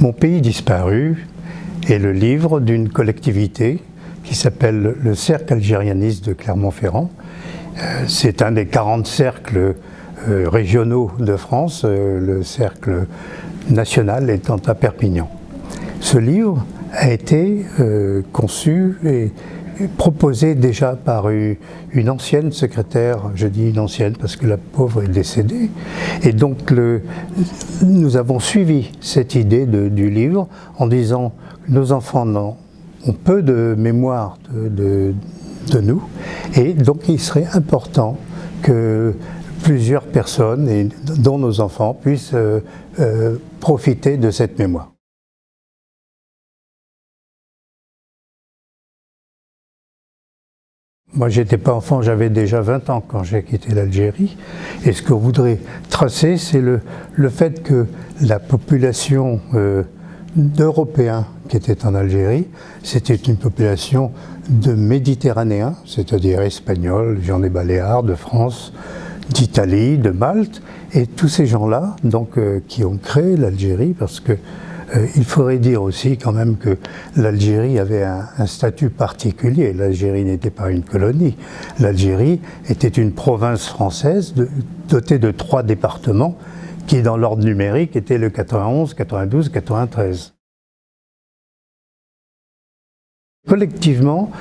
Mon pays disparu est le livre d'une collectivité qui s'appelle le Cercle algérianiste de Clermont-Ferrand. C'est un des 40 cercles régionaux de France, le cercle national étant à Perpignan. Ce livre a été conçu et proposé déjà par une ancienne secrétaire, je dis une ancienne parce que la pauvre est décédée, et donc nous avons suivi cette idée du livre en disant que nos enfants ont peu de mémoire de nous, et donc il serait important que plusieurs personnes, et dont nos enfants, puissent profiter de cette mémoire. Moi, j'étais pas enfant, j'avais déjà 20 ans quand j'ai quitté l'Algérie. Et ce qu'on voudrait tracer, c'est le fait que la population d'Européens qui était en Algérie, c'était une population de Méditerranéens, c'est-à-dire Espagnols, gens des Baléares, de France, d'Italie, de Malte. Et tous ces gens-là, donc, qui ont créé l'Algérie, parce que il faudrait dire aussi quand même que l'Algérie avait un statut particulier. L'Algérie n'était pas une colonie. L'Algérie était une province française dotée de 3 départements qui, dans l'ordre numérique, étaient le 91, 92, 93. Collectivement,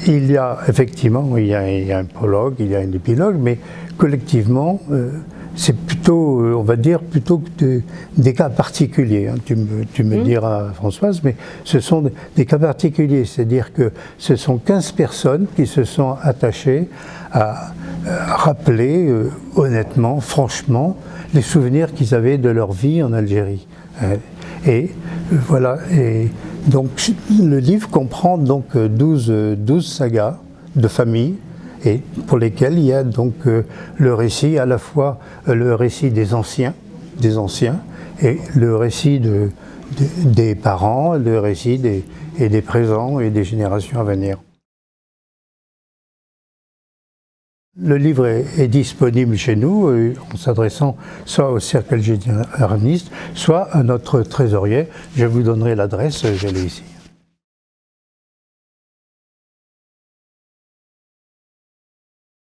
il y a effectivement il y a un prologue, il y a un épilogue, mais collectivement, c'est plutôt, on va dire, plutôt que des cas particuliers. Hein. Tu me diras, Françoise, mais ce sont des cas particuliers. C'est-à-dire que ce sont 15 personnes qui se sont attachées à rappeler honnêtement, franchement, les souvenirs qu'ils avaient de leur vie en Algérie. Et voilà. Et donc le livre comprend donc 12 sagas de famille, et pour lesquels il y a donc le récit, à la fois le récit des anciens et le récit des parents, le récit des présents et des générations à venir. Le livre est disponible chez nous en s'adressant soit au Cercle algérianiste, soit à notre trésorier. Je vous donnerai l'adresse, je l'ai ici.